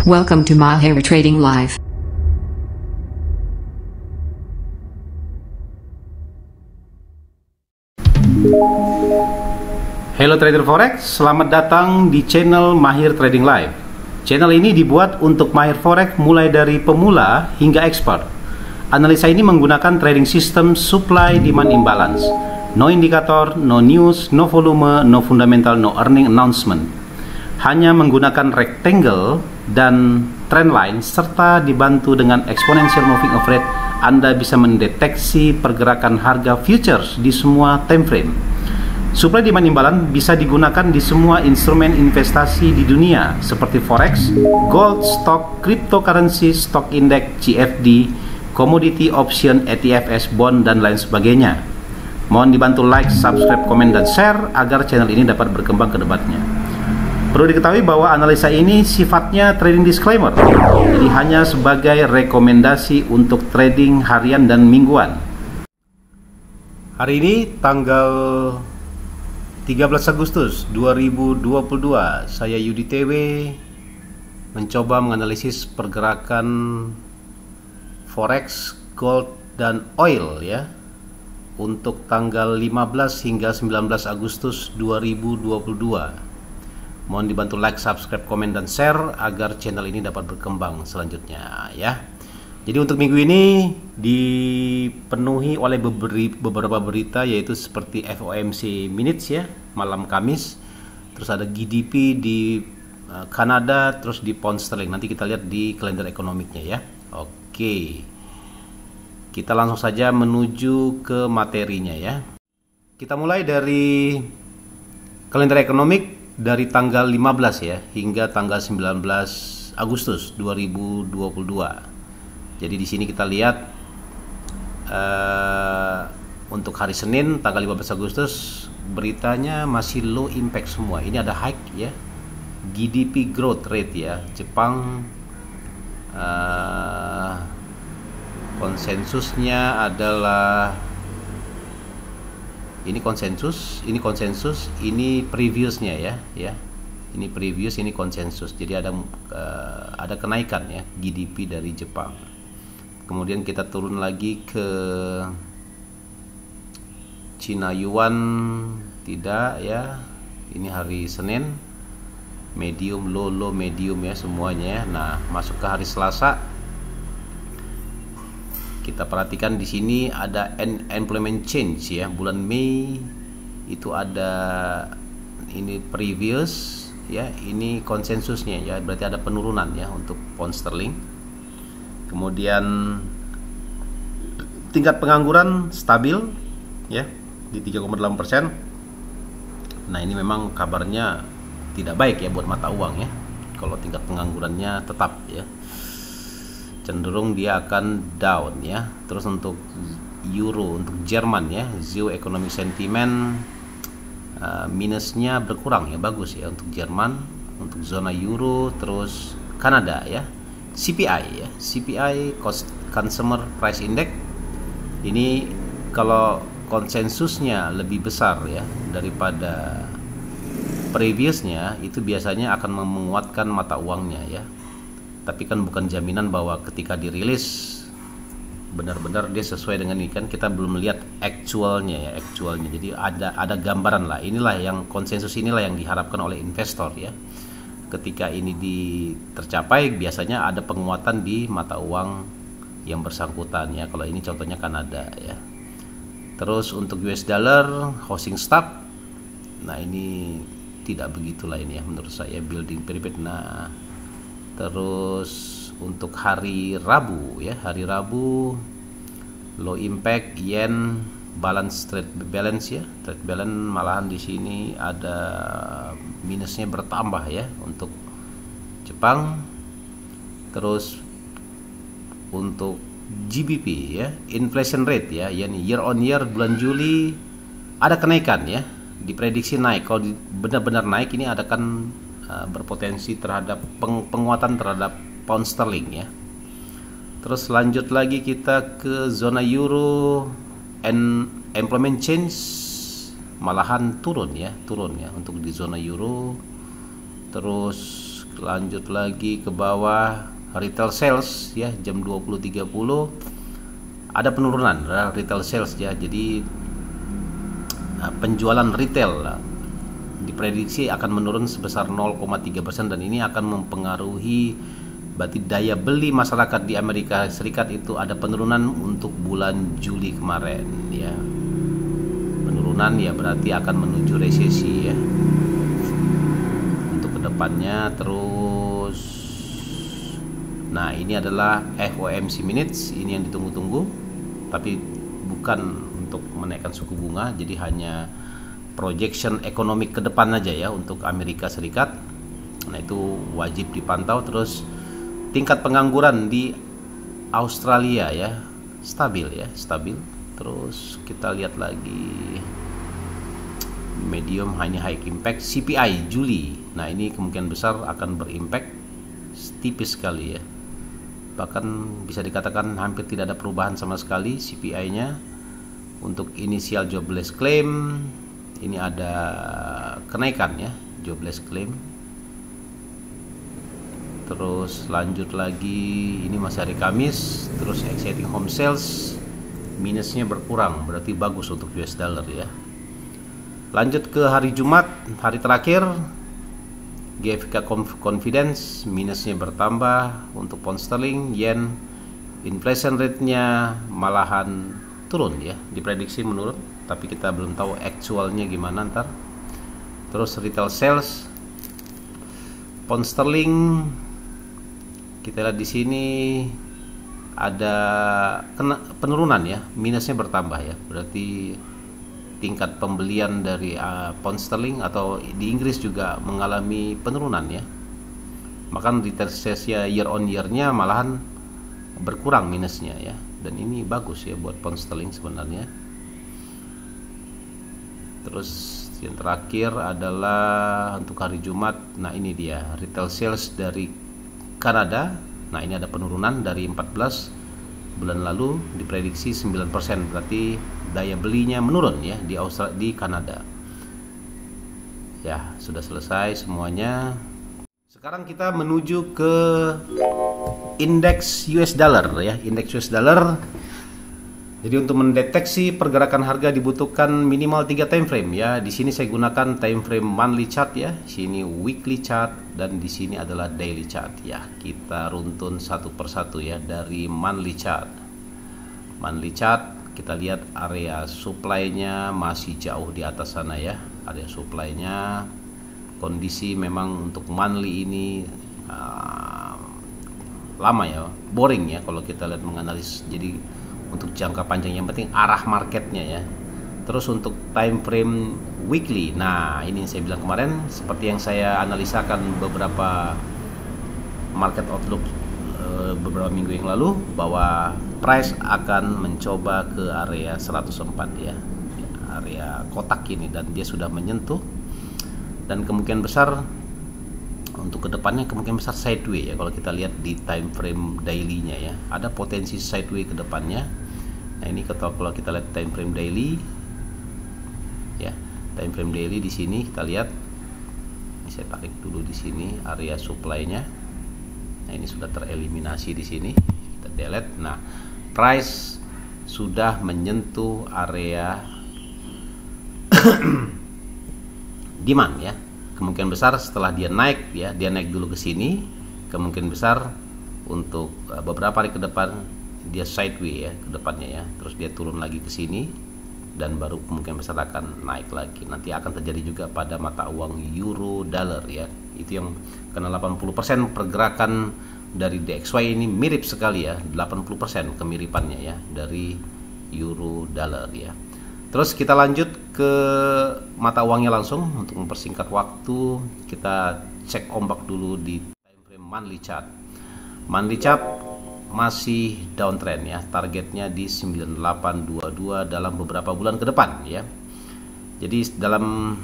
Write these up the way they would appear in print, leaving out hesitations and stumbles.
Welcome to Mahir Trading Live. Halo trader forex, selamat datang di channel Mahir Trading Live. Channel ini dibuat untuk mahir forex mulai dari pemula hingga expert. Analisa ini menggunakan trading system supply demand imbalance. No indikator, no news, no volume, no fundamental, no earning announcement. Hanya menggunakan rectangle dan trend line serta dibantu dengan exponential moving average, Anda bisa mendeteksi pergerakan harga futures di semua time frame. Supply demand imbalance bisa digunakan di semua instrumen investasi di dunia seperti forex, gold, stock, cryptocurrency, stock index, CFD, commodity option, ETFs, bond, dan lain sebagainya. Mohon dibantu like, subscribe, komen, dan share agar channel ini dapat berkembang ke depannya. Perlu diketahui bahwa analisa ini sifatnya trading disclaimer, jadi hanya sebagai rekomendasi untuk trading harian dan mingguan. Hari ini tanggal 13 Agustus 2022, saya Yudi TW mencoba menganalisis pergerakan forex, gold, dan oil ya untuk tanggal 15 hingga 19 Agustus 2022. Mohon dibantu like, subscribe, komen, dan share agar channel ini dapat berkembang selanjutnya ya. Jadi untuk minggu ini dipenuhi oleh beberapa berita, yaitu seperti FOMC minutes ya, malam Kamis. Terus ada GDP di Kanada, terus di pound sterling. Nanti kita lihat di kalender ekonomiknya ya. Oke. Kita langsung saja menuju ke materinya ya. Kita mulai dari kalender ekonomik dari tanggal 15 ya hingga tanggal 19 Agustus 2022. Jadi di sini kita lihat untuk hari Senin tanggal 15 Agustus beritanya masih low impact semua. Ini ada high ya. GDP growth rate ya. Jepang konsensusnya adalah ini konsensus, ini previousnya ya. Ini previous, ini konsensus. Jadi ada kenaikan ya GDP dari Jepang. Kemudian kita turun lagi ke China Yuan, tidak ya. Ini hari Senin, medium, low, medium ya semuanya. Nah, masuk ke hari Selasa. Kita perhatikan di sini ada employment change ya, bulan Mei itu ada ini previous ya, ini konsensusnya ya, berarti ada penurunan ya untuk pound sterling. Kemudian tingkat pengangguran stabil ya di 3,8%. Nah, ini memang kabarnya tidak baik ya buat mata uang ya. Kalau tingkat penganggurannya tetap ya, cenderung dia akan down ya. Terus untuk euro, untuk Jerman ya, zero economic sentiment minusnya berkurang ya, bagus ya untuk Jerman, untuk zona euro. Terus Kanada ya, CPI ya, CPI Consumer Price Index ini kalau konsensusnya lebih besar ya daripada previousnya, itu biasanya akan menguatkan mata uangnya ya. Tapi kan bukan jaminan bahwa ketika dirilis benar-benar dia sesuai dengan ini, kan kita belum melihat actualnya. Jadi ada gambaran lah. Inilah yang konsensus, inilah yang diharapkan oleh investor ya. Ketika ini tercapai, biasanya ada penguatan di mata uang yang bersangkutan ya. Kalau ini contohnya Kanada ya. Terus untuk US dollar, housing stock, nah ini tidak begitulah ini ya menurut saya, building period. Nah, terus untuk hari Rabu ya, hari Rabu low impact yen trade balance ya, trade balance malahan di sini ada minusnya bertambah ya untuk Jepang. Terus untuk GBP ya, inflation rate ya, yani year on year bulan Juli ada kenaikan ya, diprediksi naik. Kalau benar-benar naik ini ada kan berpotensi terhadap penguatan terhadap pound sterling ya. Terus lanjut lagi kita ke zona euro, employment change malahan turun ya untuk di zona euro. Terus lanjut lagi ke bawah, retail sales ya, jam 20.30 ada penurunan retail sales ya. Jadi penjualan retail diprediksi akan menurun sebesar 0,3% dan ini akan mempengaruhi berarti daya beli masyarakat di Amerika Serikat. Itu ada penurunan untuk bulan Juli kemarin ya. Penurunan ya berarti akan menuju resesi ya untuk kedepannya. Terus nah ini adalah FOMC minutes, ini yang ditunggu-tunggu, tapi bukan untuk menaikkan suku bunga, jadi hanya projection ekonomi ke depan aja ya untuk Amerika Serikat. Nah itu wajib dipantau. Terus tingkat pengangguran di Australia ya stabil. Terus kita lihat lagi medium high impact CPI Juli. Nah ini kemungkinan besar akan berimpact tipis sekali ya, bahkan bisa dikatakan hampir tidak ada perubahan sama sekali CPI-nya. Untuk initial jobless claim ini ada kenaikan ya, jobless claim. Terus lanjut lagi, ini masih hari Kamis. Terus exciting home sales minusnya berkurang, berarti bagus untuk US dollar ya. Lanjut ke hari Jumat, hari terakhir, GFK confidence minusnya bertambah untuk pound sterling, yen, inflation rate-nya malahan turun ya, diprediksi menurun, tapi kita belum tahu actualnya gimana ntar. Terus retail sales pound sterling kita lihat di sini ada penurunan ya, minusnya bertambah ya, berarti tingkat pembelian dari pound sterling atau di Inggris juga mengalami penurunan ya. Maka retail sales year on year-nya malahan berkurang minusnya ya, dan ini bagus ya buat pound sterling sebenarnya. Terus yang terakhir adalah untuk hari Jumat. Nah ini dia retail sales dari Kanada. Nah ini ada penurunan dari 14 bulan lalu, diprediksi 9%, berarti daya belinya menurun ya di Kanada. Ya, sudah selesai semuanya. Sekarang kita menuju ke indeks US dollar ya, indeks US dollar. Jadi untuk mendeteksi pergerakan harga dibutuhkan minimal 3 time frame ya. Di sini saya gunakan time frame monthly chart ya. Sini weekly chart dan di sini adalah daily chart ya. Kita runtun satu persatu ya dari monthly chart. Monthly chart kita lihat area supply-nya masih jauh di atas sana ya. Area supply-nya kondisi memang untuk monthly ini lama ya, boring ya kalau kita lihat menganalisis. Jadi untuk jangka panjang yang penting arah marketnya ya. Terus untuk time frame weekly, nah ini yang saya bilang kemarin, seperti yang saya analisakan beberapa market outlook beberapa minggu yang lalu, bahwa price akan mencoba ke area 104 ya, area kotak ini, dan dia sudah menyentuh, dan kemungkinan besar untuk kedepannya kemungkinan besar sideway ya. Kalau kita lihat di time frame daily-nya ya, ada potensi sideway ke depannya. Nah ini kalau kita lihat time frame daily ya, time frame daily di sini kita lihat, ini saya tarik dulu di sini area supply-nya. Nah ini sudah tereliminasi di sini, kita delete. Nah price sudah menyentuh area demand ya. Kemungkinan besar setelah dia naik ya, dia naik dulu ke sini, kemungkinan besar untuk beberapa hari ke depan dia sideway ya ke depannya ya. Terus dia turun lagi ke sini dan baru kemungkinan besar akan naik lagi. Nanti akan terjadi juga pada mata uang euro dollar ya. Itu yang karena 80% pergerakan dari DXY ini mirip sekali ya, 80% kemiripannya ya dari euro dollar ya. Terus kita lanjut ke mata uangnya langsung. Untuk mempersingkat waktu, kita cek ombak dulu di time frame monthly chart. Monthly chart masih downtrend ya, targetnya di 9822 dalam beberapa bulan ke depan ya. Jadi dalam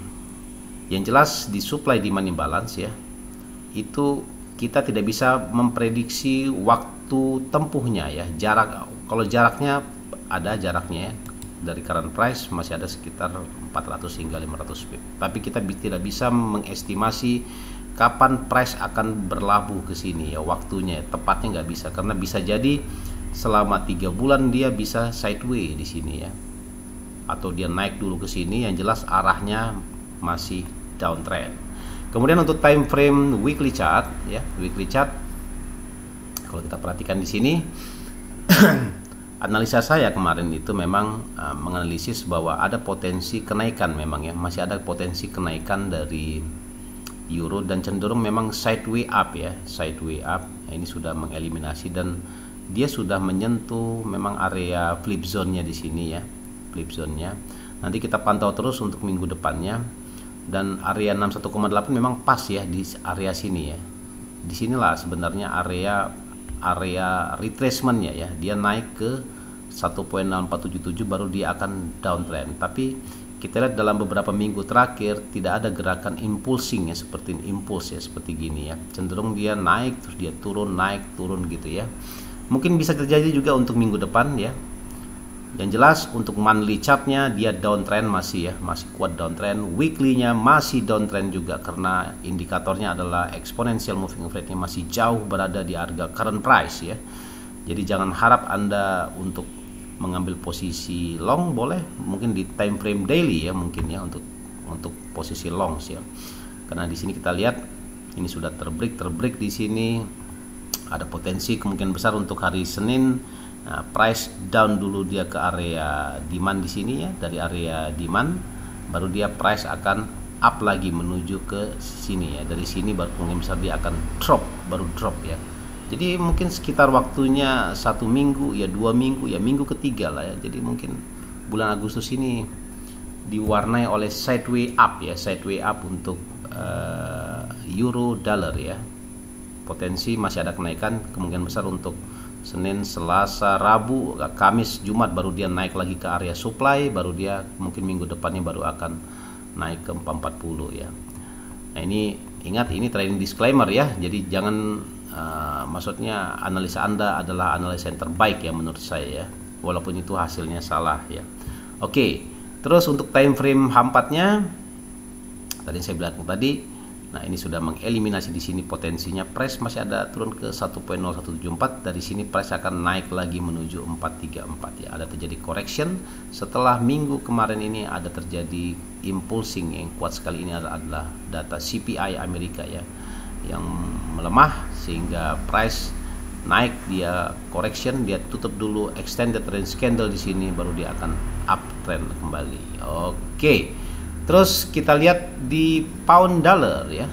yang jelas di supply demand imbalance ya, itu kita tidak bisa memprediksi waktu tempuhnya ya, jarak. Kalau jaraknya ada jaraknya ya, dari current price masih ada sekitar 400 hingga 500 pip. Tapi kita tidak bisa mengestimasi kapan price akan berlabuh ke sini ya, waktunya tepatnya nggak bisa, karena bisa jadi selama 3 bulan dia bisa sideways di sini ya, atau dia naik dulu ke sini, yang jelas arahnya masih downtrend. Kemudian untuk time frame weekly chart ya, weekly chart kalau kita perhatikan di sini analisa saya kemarin itu memang menganalisis bahwa ada potensi kenaikan, memang ya masih ada potensi kenaikan dari euro dan cenderung memang sideways up ya, sideways up. Ini sudah mengeliminasi dan dia sudah menyentuh memang area flip zone-nya di sini ya, flip zone-nya. Nanti kita pantau terus untuk minggu depannya, dan area 61,8 memang pas ya di area sini ya. Disinilah sebenarnya area retracement-nya ya, dia naik ke 1.6477 baru dia akan downtrend. Tapi kita lihat dalam beberapa minggu terakhir tidak ada gerakan impulsing ya, seperti impuls ya, seperti gini ya, cenderung dia naik terus dia turun, naik turun gitu ya. Mungkin bisa terjadi juga untuk minggu depan ya. Yang jelas untuk monthly chartnya dia downtrend masih ya, masih kuat downtrend. Weekly-nya masih downtrend juga karena indikatornya adalah exponential moving average-nya masih jauh berada di harga current price ya. Jadi jangan harap Anda untuk mengambil posisi long, boleh mungkin di time frame daily ya, mungkin ya untuk posisi long ya. Karena di sini kita lihat ini sudah terbreak di sini. Ada potensi kemungkinan besar untuk hari Senin. Nah, price down dulu dia ke area demand di sini ya, dari area demand baru dia price akan up lagi menuju ke sini ya. Dari sini baru kemungkinan besar dia akan drop ya. Jadi mungkin sekitar waktunya 1 minggu ya, 2 minggu ya, minggu ketiga lah ya. Jadi mungkin bulan Agustus ini diwarnai oleh sideways up untuk euro dollar ya. Potensi masih ada kenaikan, kemungkinan besar untuk Senin, Selasa, Rabu, Kamis, Jumat baru dia naik lagi ke area supply, baru dia mungkin minggu depannya baru akan naik ke 440 ya. Nah ini ingat, ini trading disclaimer ya, jadi jangan maksudnya analisa Anda adalah analisa yang terbaik ya menurut saya ya, walaupun itu hasilnya salah ya. Oke, terus untuk time frame H4-nya tadi saya bilang tadi. Nah ini sudah mengeliminasi di sini potensinya, price masih ada turun ke 1.0174, dari sini price akan naik lagi menuju 434 ya. Ada terjadi correction setelah minggu kemarin ini, ada terjadi impulsing yang kuat sekali. Ini adalah data CPI Amerika ya yang melemah sehingga price naik, dia correction, dia tutup dulu extended range candle di sini baru dia akan uptrend kembali. Oke. Terus kita lihat di pound dollar ya.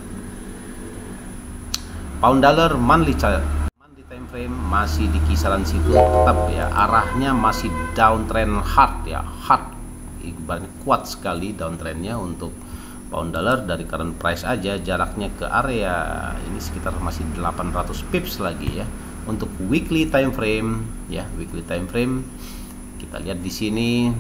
Pound dollar monthly time frame masih di kisaran situ tetap ya, arahnya masih downtrend hard ya, hard, ibaratnya kuat sekali downtrendnya untuk pound dollar. Dari current price aja jaraknya ke area ini sekitar masih 800 pips lagi ya. Untuk weekly time frame ya, weekly time frame kita lihat di sini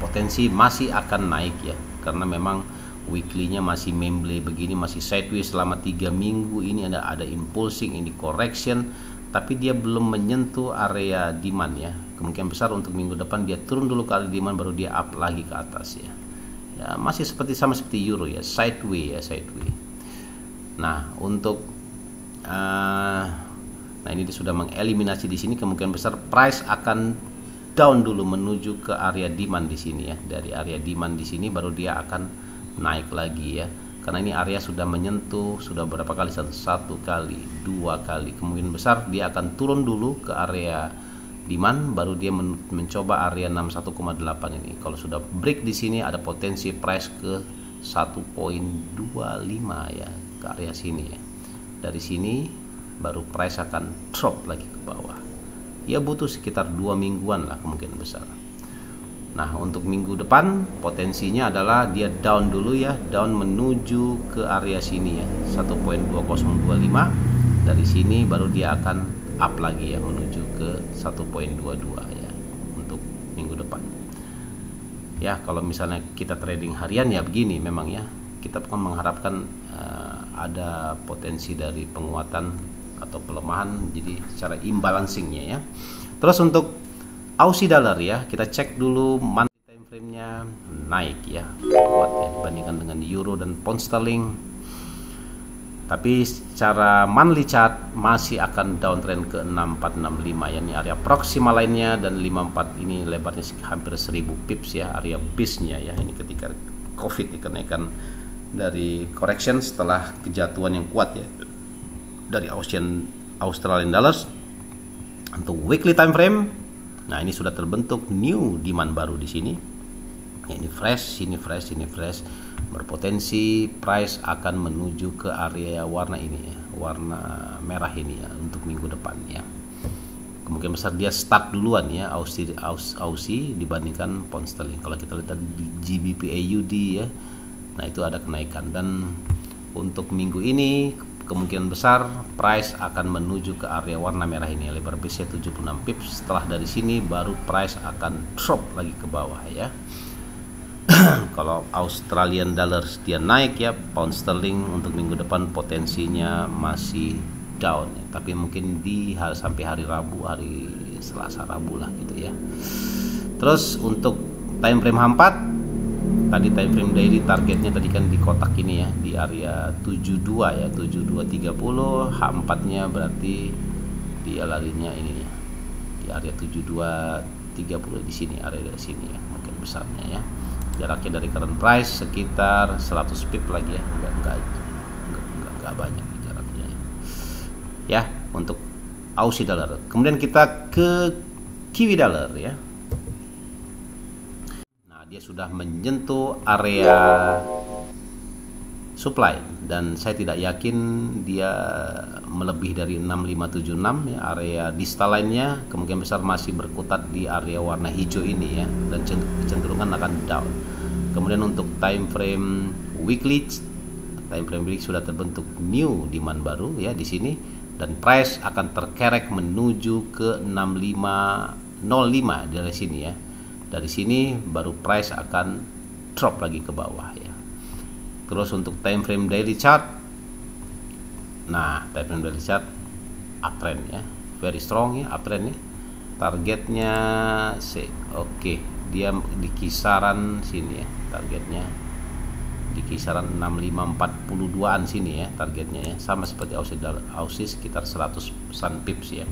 potensi masih akan naik ya, karena memang weekly-nya masih memble begini, masih sideways selama 3 minggu ini. Ada impulsing, ini correction, tapi dia belum menyentuh area demand ya. Kemungkinan besar untuk minggu depan dia turun dulu ke area demand baru dia up lagi ke atas ya. Ya masih sama seperti euro ya, sideways ya, sideways. Nah untuk nah ini dia sudah mengeliminasi di sini, kemungkinan besar price akan down dulu menuju ke area demand di sini ya. Dari area demand di sini baru dia akan naik lagi ya. Karena ini area sudah menyentuh, sudah berapa kali, satu kali, 2 kali. Kemungkinan besar dia akan turun dulu ke area demand baru dia mencoba area 61,8 ini. Kalau sudah break di sini ada potensi price ke 1.25 ya, ke area sini ya. Dari sini baru price akan drop lagi ke bawah. Ya butuh sekitar 2 mingguan lah kemungkinan besar. Nah untuk minggu depan potensinya adalah dia down dulu ya, down menuju ke area sini ya, 1.2025. Dari sini baru dia akan up lagi ya menuju ke 1.22 ya untuk minggu depan. Ya kalau misalnya kita trading harian ya begini memang ya, kita bukan mengharapkan ada potensi dari penguatan atau pelemahan, jadi secara imbalancingnya ya. Terus untuk Aussie dollar ya, kita cek dulu monthly time frame-nya naik ya, kuat ya dibandingkan dengan euro dan pound sterling. Tapi secara monthly chart masih akan downtrend ke 6465 ya, ini area proximal lainnya, dan 54 ini lebarnya hampir 1000 pips ya, area base-nya ya. Ini ketika Covid kenaikan dari correction setelah kejatuhan yang kuat ya dari Australian dollars. Untuk weekly time frame, nah ini sudah terbentuk new demand baru di sini. Ya, ini fresh, berpotensi price akan menuju ke area warna ini ya, warna merah ini ya untuk minggu depan ya. Kemungkinan besar dia start duluan ya Aussie dibandingkan pound sterling. Kalau kita lihat di GBP AUD ya, nah itu ada kenaikan, dan untuk minggu ini kemungkinan besar price akan menuju ke area warna merah ini, lebar base 76 pips. Setelah dari sini baru price akan drop lagi ke bawah ya. Kalau Australian dollars dia naik ya, pound sterling untuk minggu depan potensinya masih down ya. Tapi mungkin sampai hari Rabu, hari Selasa Rabu lah gitu ya. Terus untuk time frame H4, tadi time frame daily targetnya tadi kan di kotak ini ya, di area 72 ya, 7230. H4 nya berarti dia larinya ini ya, di area 7230 di sini, area dari sini ya, mungkin besarnya ya. Jaraknya dari current price sekitar 100 pip lagi ya, enggak banyak jaraknya ya untuk Aussie dollar. Kemudian kita ke Kiwi dollar ya. Nah, dia sudah menyentuh area supply, dan saya tidak yakin dia melebih dari 6576 ya. Area distal lainnya kemungkinan besar masih berkutat di area warna hijau ini ya, dan kecenderungan akan down. Kemudian untuk time frame weekly sudah terbentuk new demand baru ya di sini, dan price akan terkerek menuju ke 6505 dari sini ya. Dari sini baru price akan drop lagi ke bawah ya. Terus untuk time frame daily chart, nah time frame daily chart uptrend ya, very strong ya uptrend ya. Targetnya oke, dia di kisaran sini ya, targetnya di kisaran 6542an sini ya targetnya ya, sama seperti Aussie sekitar 100-an pips ya.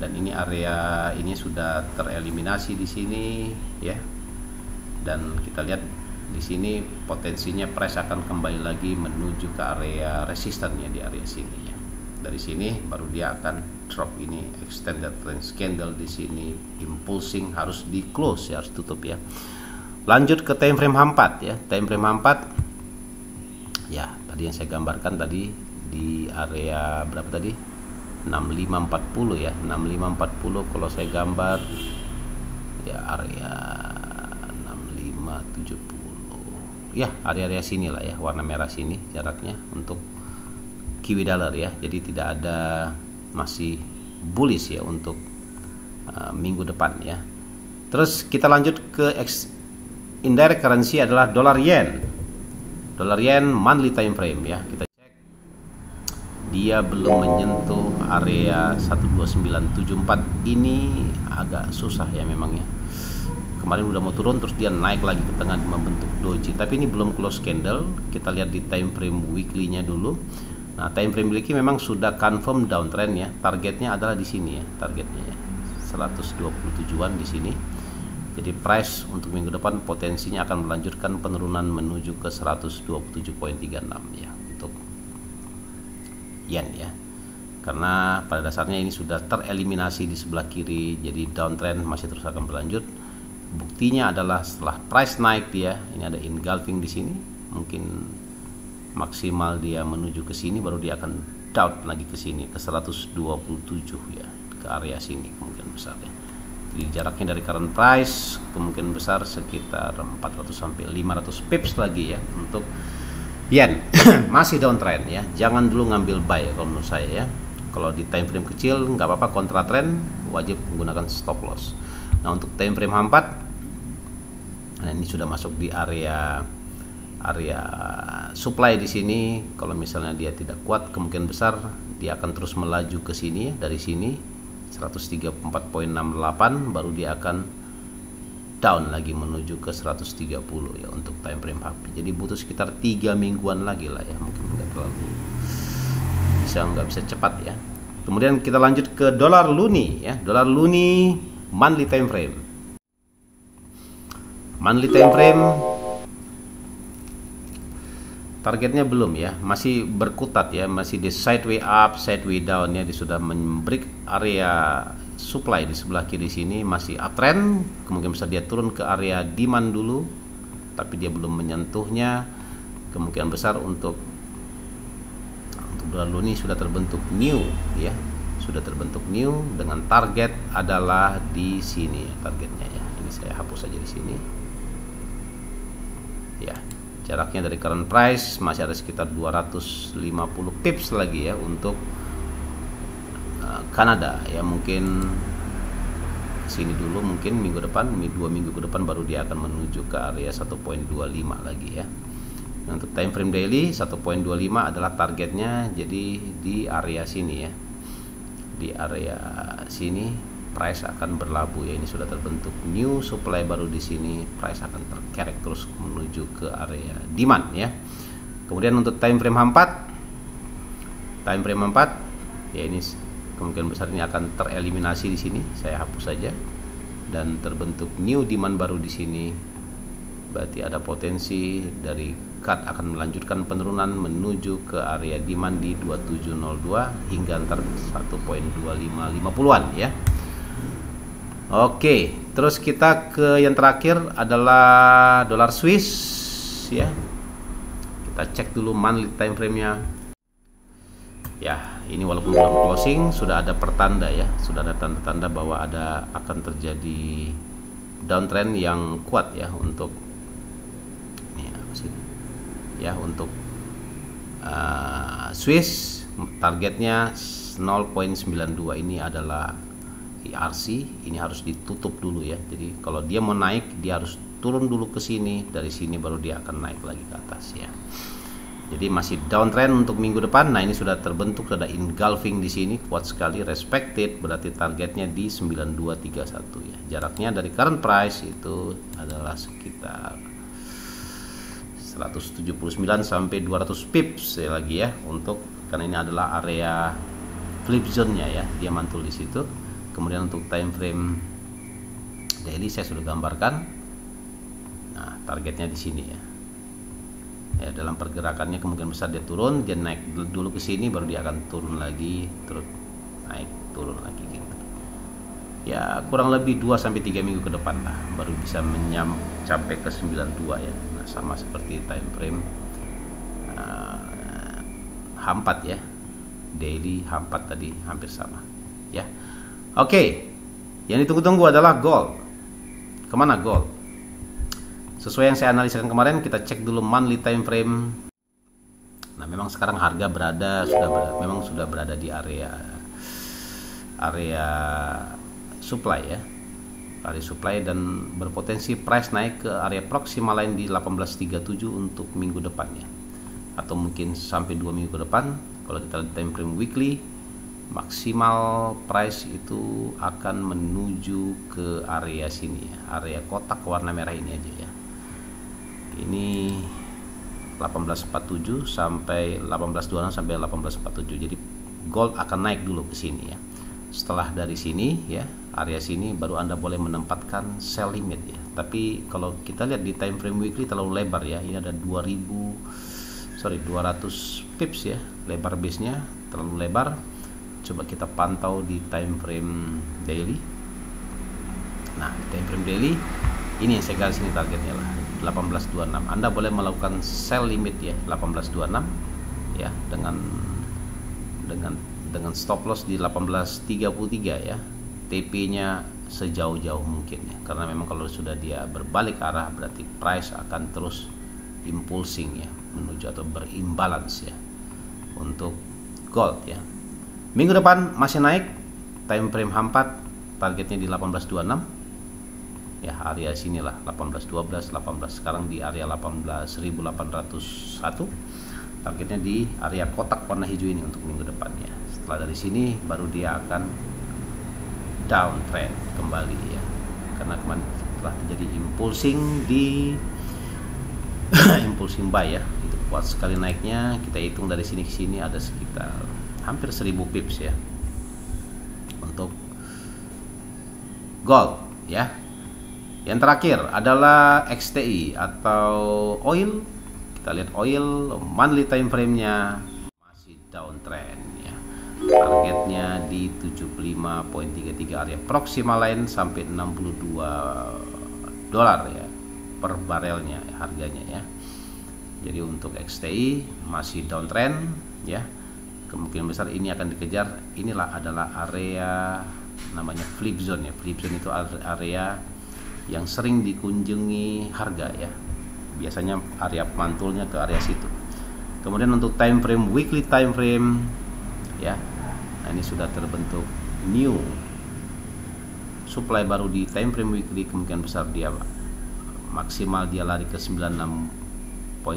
Dan ini area ini sudah tereliminasi di sini ya, dan kita lihat di sini potensinya price akan kembali lagi menuju ke area resistannya di area sini ya. Dari sini baru dia akan drop, ini extended range candle di sini impulsing, harus di close ya, harus tutup ya. Lanjut ke time frame H4 ya. Time frame H4 ya, tadi yang saya gambarkan tadi di area berapa tadi? 6540 ya. 6540 kalau saya gambar ya area 6570 ya, area-area sini lah ya, warna merah sini jaraknya untuk Kiwi dollar ya. Jadi tidak ada, masih bullish ya untuk minggu depan ya. Terus kita lanjut ke indirect currency adalah dolar yen. Dolar yen monthly time frame ya, kita cek dia belum menyentuh area 12974. Ini agak susah ya memang ya. Kemarin udah mau turun terus dia naik lagi ke tengah membentuk doji, tapi ini belum close candle. Kita lihat di time frame weekly nya dulu. Nah, time frame weekly memang sudah confirm downtrend ya. Targetnya adalah di sini ya, targetnya ya 127an di sini. Jadi price untuk minggu depan potensinya akan melanjutkan penurunan menuju ke 127.36 ya untuk yen ya. Karena pada dasarnya ini sudah tereliminasi di sebelah kiri, jadi downtrend masih terus akan berlanjut. Buktinya adalah setelah price naik dia, ini ada engulfing di sini, mungkin maksimal dia menuju ke sini, baru dia akan down lagi ke sini ke 127 ya, ke area sini kemungkinan besar ya. Jadi jaraknya dari current price kemungkinan besar sekitar 400 sampai 500 pips lagi ya untuk yen. Masih downtrend ya, jangan dulu ngambil buy kalau menurut saya ya. Kalau di time frame kecil nggak apa-apa, kontra trend wajib menggunakan stop loss. Nah, untuk time frame H4, nah ini sudah masuk di area supply di sini. Kalau misalnya dia tidak kuat, kemungkinan besar dia akan terus melaju ke sini ya. Dari sini 134.68 baru dia akan down lagi menuju ke 130 ya untuk time frame HP. Jadi butuh sekitar 3 mingguan lagi lah ya, mungkin nggak bisa cepat ya. Kemudian kita lanjut ke dolar loonie ya. Dolar loonie monthly time frame. Monthly time frame targetnya belum ya, masih berkutat ya, masih di sideway up, sideway down ya. Dia sudah membreak area supply di sebelah kiri sini, masih uptrend. Kemungkinan besar dia turun ke area demand dulu, tapi dia belum menyentuhnya. Kemungkinan besar untuk dolar loonie sudah terbentuk new ya, sudah terbentuk new dengan target adalah di sini ya, targetnya ya. Ini saya hapus saja di sini ya. Jaraknya dari current price masih ada sekitar 250 pips lagi ya untuk Kanada ya. Mungkin sini dulu, mungkin minggu depan, 2 minggu ke depan baru dia akan menuju ke area 1.25 lagi ya. Nah, untuk time frame daily 1.25 adalah targetnya, jadi di area sini ya, di area sini price akan berlabuh ya. Ini sudah terbentuk new supply baru di sini, price akan terkerek terus menuju ke area demand ya. Kemudian untuk time frame 4, time frame 4 ya, ini kemungkinan besar ini akan tereliminasi di sini, saya hapus saja, dan terbentuk new demand baru di sini. Berarti ada potensi dari cut akan melanjutkan penurunan menuju ke area demand di 2702 hingga antar 1.2550-an ya. Oke, terus kita ke yang terakhir adalah dolar Swiss ya. Kita cek dulu monthly time frame-nya. Ya, ini walaupun belum closing sudah ada pertanda ya, sudah ada tanda-tanda bahwa akan terjadi downtrend yang kuat ya untuk ya, untuk Swiss targetnya 0.92. ini adalah ERC, ini harus ditutup dulu ya. Jadi kalau dia mau naik, dia harus turun dulu ke sini, dari sini baru dia akan naik lagi ke atas ya. Jadi masih downtrend untuk minggu depan. Nah, ini sudah terbentuk, ada engulfing di sini kuat sekali, respected, berarti targetnya di 9231 ya. Jaraknya dari current price itu adalah sekitar 179 sampai 200 pips ya lagi ya, untuk karena ini adalah area flip zone-nya ya, dia mantul di situ. Kemudian untuk time frame daily saya sudah gambarkan. Nah, targetnya di sini ya. Ya, dalam pergerakannya kemungkinan besar dia turun, dia naik dulu ke sini, baru dia akan turun lagi, terus naik turun lagi gitu. Ya, kurang lebih 2 sampai 3 minggu ke depan lah baru bisa sampai ke 92 ya. Nah, sama seperti time frame H4 ya. Daily H4 tadi hampir sama ya. Oke, yang ditunggu-tunggu adalah gold. Kemana gold? Sesuai yang saya analisakan kemarin, kita cek dulu monthly time frame. Nah, memang sekarang harga memang sudah berada di area supply ya, area supply, dan berpotensi price naik ke area proximal line di 1837 untuk minggu depan ya, atau mungkin sampai 2 minggu ke depan. Kalau kita lihat time frame weekly, maksimal price itu akan menuju ke area sini ya, area kotak warna merah ini aja ya. Ini 1847 sampai 1826 sampai 1847. Jadi gold akan naik dulu ke sini ya. Setelah dari sini ya, area sini baru Anda boleh menempatkan sell limit ya. Tapi kalau kita lihat di time frame weekly terlalu lebar ya. Ini ada 200 pips ya, lebar base-nya terlalu lebar. Coba kita pantau di time frame daily. Nah, di time frame daily ini yang saya garis ini targetnya lah 1826. Anda boleh melakukan sell limit ya 1826 ya, dengan stop loss di 1833 ya. TP-nya sejauh-jauh mungkin ya, karena memang kalau sudah dia berbalik arah berarti price akan terus impulsing ya, menuju atau berimbalance ya untuk gold ya. Minggu depan masih naik, time frame H4 targetnya di 1826 ya, area sinilah 1812, 18 sekarang di area 18.801, targetnya di area kotak warna hijau ini untuk minggu depannya. Setelah dari sini baru dia akan downtrend kembali ya, karena setelah terjadi impulsing di impulsing buy ya, itu kuat sekali naiknya. Kita hitung dari sini ke sini ada sekitar hampir 1000 pips ya untuk gold ya. Yang terakhir adalah XTI atau oil. Kita lihat oil monthly time frame-nya masih downtrend ya. Targetnya di 75.33 area proximal line sampai 62 dolar ya per barelnya harganya ya. Jadi untuk XTI masih downtrend ya. Kemungkinan besar ini akan dikejar. Inilah adalah area namanya flip zone ya. Flip zone itu area yang sering dikunjungi harga ya. Biasanya area mantulnya ke area situ. Kemudian untuk time frame weekly time frame ya. Nah, ini sudah terbentuk new supply baru di time frame weekly. Kemungkinan besar dia maksimal dia lari ke 96.94,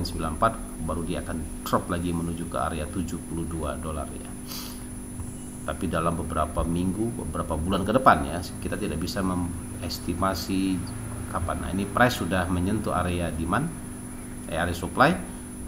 baru dia akan drop lagi menuju ke area 72 dolar ya. Tapi dalam beberapa minggu, beberapa bulan ke depan ya, kita tidak bisa mengestimasi kapan. Nah, ini price sudah menyentuh area demand, area supply.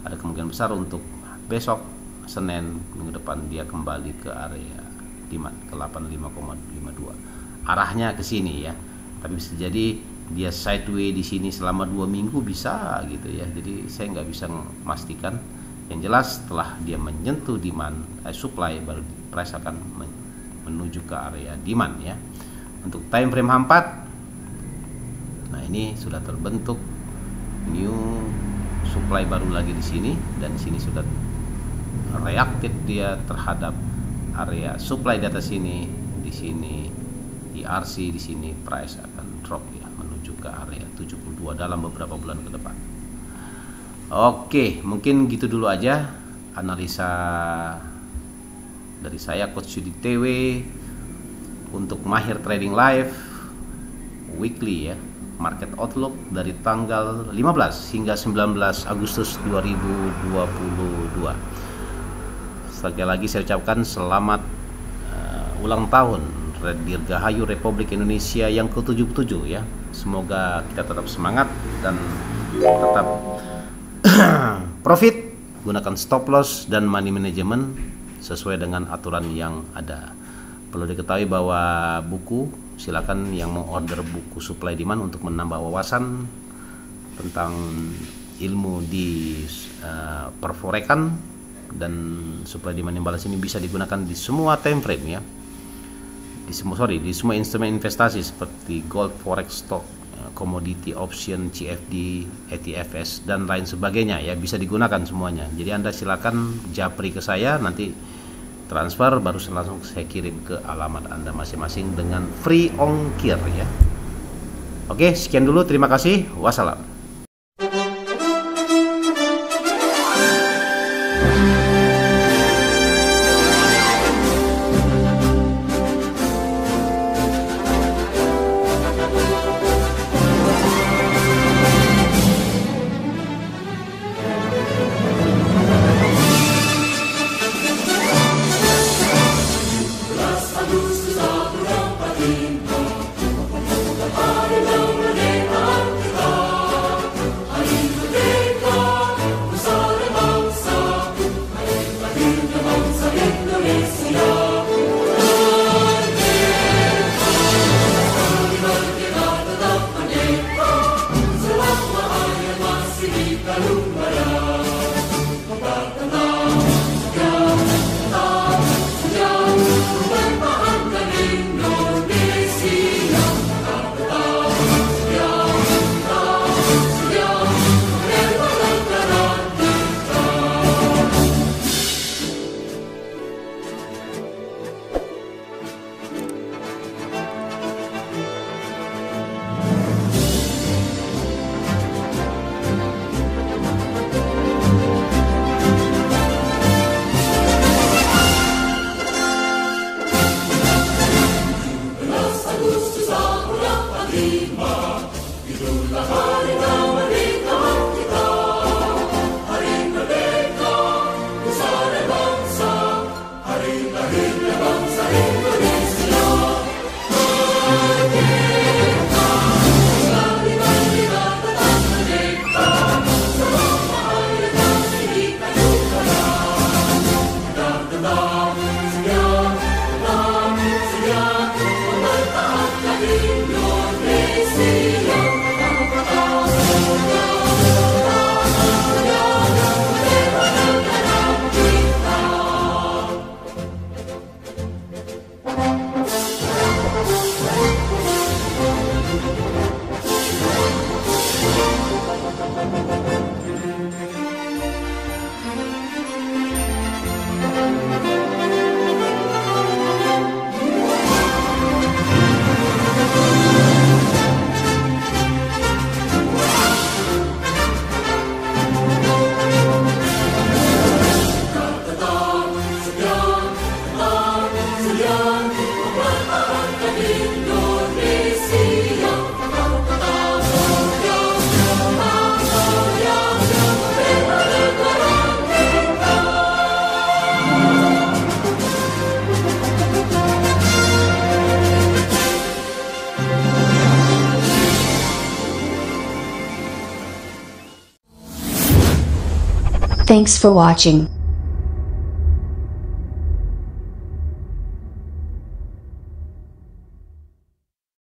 Ada kemungkinan besar untuk besok Senin minggu depan dia kembali ke area demand ke 85,52. Arahnya ke sini ya. Tapi bisa jadi dia sideway di sini selama 2 minggu bisa gitu ya. Jadi saya nggak bisa memastikan. Yang jelas setelah dia menyentuh demand supply baru price akan menuju ke area demand ya. Untuk time frame H4, nah ini sudah terbentuk new supply baru lagi di sini, dan di sini sudah reaktif dia terhadap area supply di atas sini. Di sini ERC, di sini price akan drop ya menuju ke area 72 dalam beberapa bulan ke depan. Oke, mungkin gitu dulu aja analisa dari saya Coach Yudi TW untuk Mahir Trading Live weekly ya, market outlook dari tanggal 15 hingga 19 Agustus 2022. Sekali lagi saya ucapkan selamat ulang tahun Dirgahayu Republik Indonesia yang ke-77 ya. Semoga kita tetap semangat dan tetap profit, gunakan stop loss dan money management sesuai dengan aturan yang ada. Perlu diketahui bahwa buku, silakan yang mau order buku supply demand untuk menambah wawasan tentang ilmu di perforekan dan supply demand yang balas ini bisa digunakan di semua time frame ya. Di semua instrumen investasi seperti gold, forex, stock, commodity, option, CFD, ETFs dan lain sebagainya ya, bisa digunakan semuanya. Jadi Anda silakan japri ke saya, nanti transfer baru langsung saya kirim ke alamat Anda masing-masing dengan free ongkir ya. Oke, sekian dulu, terima kasih. Wassalam. Thanks for watching.